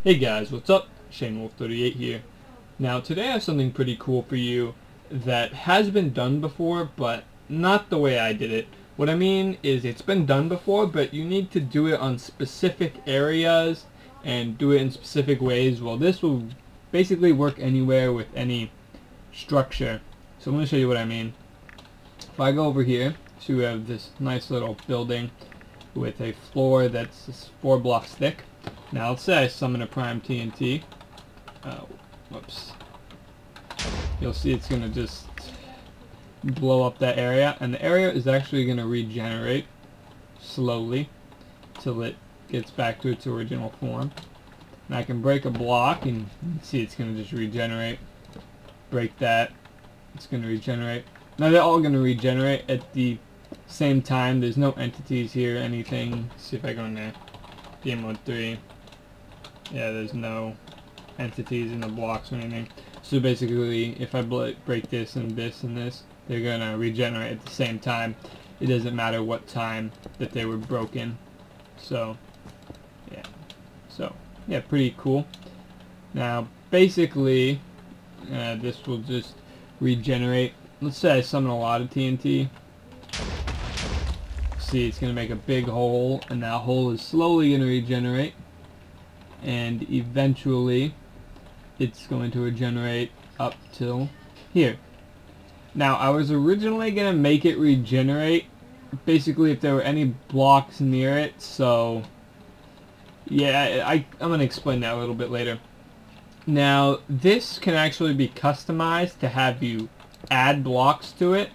Hey guys, what's up? ShaneWolf38 here. Now today I have something pretty cool for you that has been done before, but not the way I did it. What I mean is it's been done before, but you need to do it on specific areas and do it in specific ways. Well, this will basically work anywhere with any structure. So I'm going to show you what I mean. If I go over here, so we have this nice little building with a floor that's 4 blocks thick. Now let's say I summon a prime TNT. Whoops. You'll see it's going to just blow up that area, and the area is actually going to regenerate slowly till it gets back to its original form. And I can break a block and you can see it's going to just regenerate. Break that, it's going to regenerate. Now they're all going to regenerate at the same time. There's no entities here, anything. Let's see if I go in there. Game mode 3. Yeah, there's no entities in the blocks or anything. So basically, if I break this and this and this, they're going to regenerate at the same time. It doesn't matter what time that they were broken. So, yeah. So, yeah, pretty cool. Now, basically, this will just regenerate. Let's say I summon a lot of TNT. See, it's going to make a big hole, and that hole is slowly going to regenerate. And eventually it's going to regenerate up till here. Now I was originally going to make it regenerate basically if there were any blocks near it, so yeah, I'm going to explain that a little bit later. Now this can actually be customized to have you add blocks to it.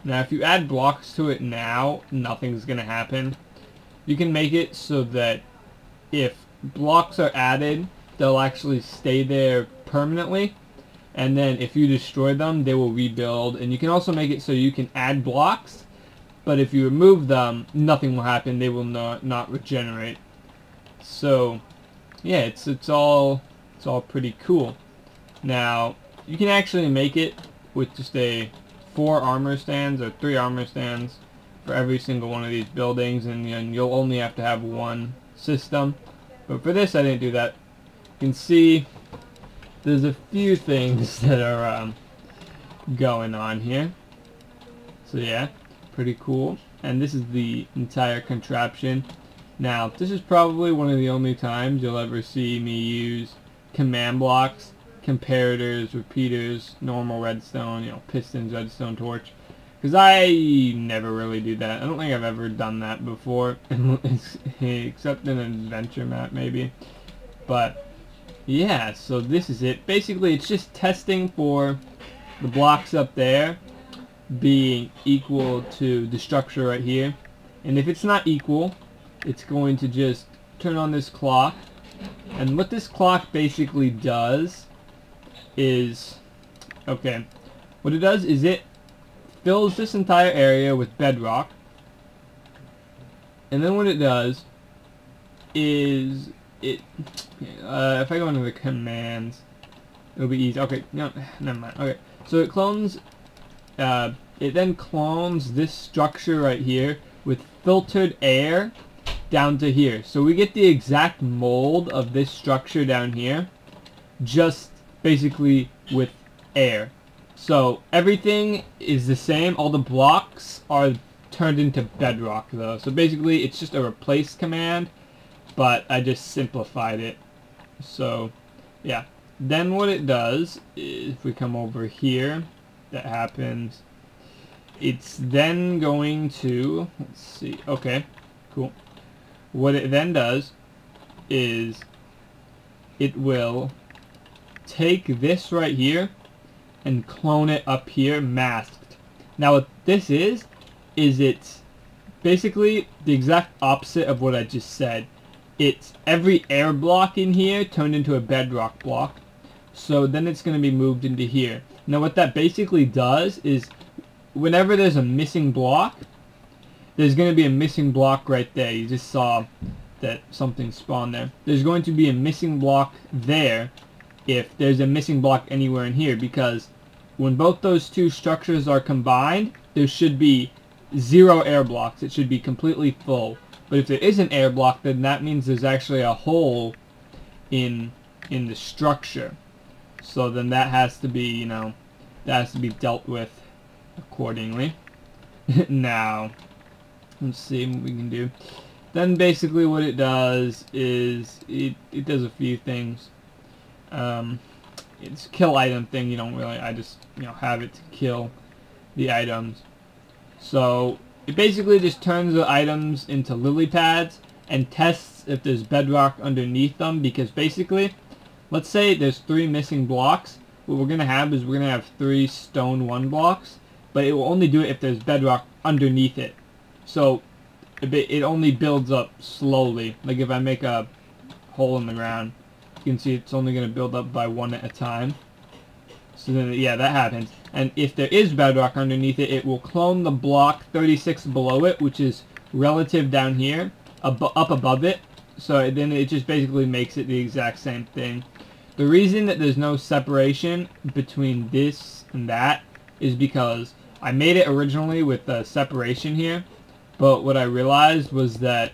Now if you add blocks to it now, nothing's going to happen. You can make it so that if blocks are added, they'll actually stay there permanently, and then if you destroy them, they will rebuild. And you can also make it so you can add blocks, but if you remove them, nothing will happen. They will not regenerate. So yeah, it's all pretty cool. Now you can actually make it with just 4 armor stands or 3 armor stands for every single one of these buildings, and you'll only have to have one system. But for this, I didn't do that. You can see there's a few things that are going on here. So yeah, pretty cool. And this is the entire contraption. Now, this is probably one of the only times you'll ever see me use command blocks, comparators, repeaters, normal redstone, pistons, redstone, torch. Because I never really do that. I don't think I've ever done that before, except in an adventure map maybe. But yeah, so this is it. Basically, it's just testing for the blocks up there being equal to the structure right here. And if it's not equal, it's going to just turn on this clock. And what this clock basically does is, okay, what it does is it fills this entire area with bedrock, and then what it does is if I go into the commands, it'll be easy. Okay, no, never mind. Okay, so it clones, it then clones this structure right here with filtered air down to here. So we get the exact mold of this structure down here, just basically with air. So everything is the same. All the blocks are turned into bedrock though. So basically it's just a replace command, but I just simplified it. So yeah. Then what it does is, if we come over here, that happens. It's then going to, let's see, okay, cool. What it then does is it will take this right here and clone it up here masked. Now what this is it's basically the exact opposite of what I just said. It's every air block in here turned into a bedrock block. So then it's going to be moved into here. Now what that basically does is whenever there's a missing block, there's going to be a missing block right there. You just saw that something spawned there. There's going to be a missing block there if there's a missing block anywhere in here, because when both those two structures are combined, there should be 0 air blocks. It should be completely full. But if there is an air block, then that means there's actually a hole in the structure. So then that has to be, you know, that has to be dealt with accordingly. Now, let's see what we can do. Then basically what it does is it does a few things. It's kill item thing. You don't really, I just, you know, have it to kill the items. So it basically just turns the items into lily pads and tests if there's bedrock underneath them, because basically, let's say there's 3 missing blocks. What we're going to have is we're going to have 3 stone 1 blocks, but it will only do it if there's bedrock underneath it. So it only builds up slowly. Like if I make a hole in the ground, you can see it's only going to build up by 1 at a time. So then, yeah, that happens. And if there is bedrock underneath it, it will clone the block 36 below it, which is relative down here, up above it. So then it just basically makes it the exact same thing. The reason that there's no separation between this and that is because I made it originally with a separation here, but what I realized was that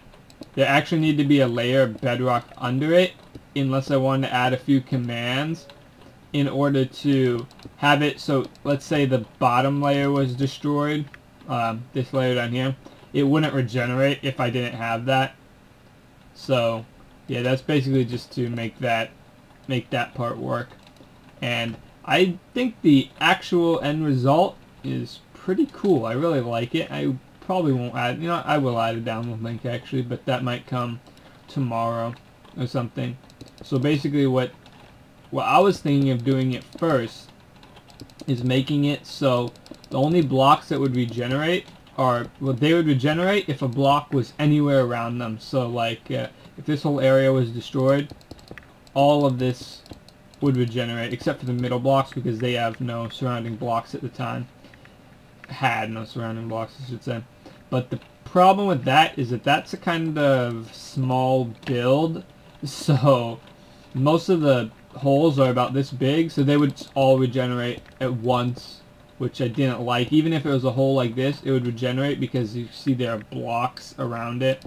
there actually needed to be a layer of bedrock under it, unless I wanted to add a few commands in order to have it. So let's say the bottom layer was destroyed, this layer down here, it wouldn't regenerate if I didn't have that. So yeah, that's basically just to make that part work. And I think the actual end result is pretty cool. I really like it. I probably won't add, you know, I will add a download link actually, but that might come tomorrow or something. So basically what I was thinking of doing it first is making it so the only blocks that would regenerate are, well, they would regenerate if a block was anywhere around them. So like if this whole area was destroyed, all of this would regenerate except for the middle blocks, because they have no surrounding blocks at the time. Had no surrounding blocks, I should say. But the problem with that is that that's a kind of small build, so most of the holes are about this big, so they would all regenerate at once, which I didn't like. Even if it was a hole like this, it would regenerate because you see there are blocks around it,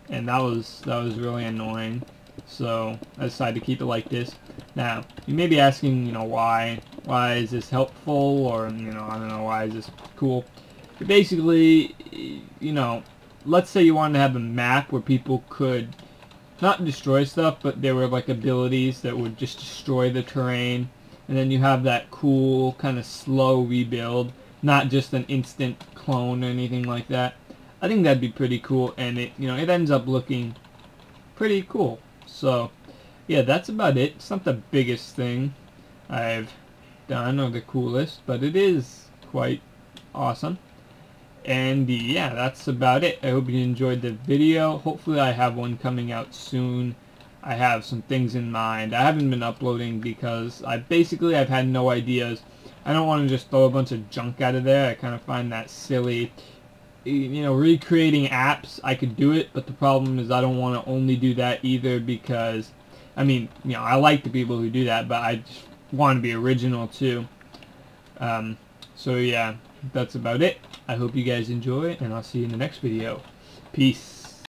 and that was really annoying. So I decided to keep it like this. Now you may be asking, you know, why is this helpful, or, you know, I don't know, why is this cool? But basically, you know, let's say you wanted to have a map where people could not destroy stuff, but there were like abilities that would just destroy the terrain, and then you have that cool kind of slow rebuild, not just an instant clone or anything like that. I think that'd be pretty cool, and it, you know, it ends up looking pretty cool. So yeah, that's about it. It's not the biggest thing I've done or the coolest, but it is quite awesome. And yeah, that's about it. I hope you enjoyed the video. Hopefully I have one coming out soon. I have some things in mind. I haven't been uploading because I've had no ideas. I don't want to just throw a bunch of junk out of there. I kind of find that silly. You know, recreating apps, I could do it, but the problem is I don't want to only do that either, because, I mean, you know, I like the people who do that, but I just want to be original too. So yeah, that's about it. I hope you guys enjoy, and I'll see you in the next video. Peace.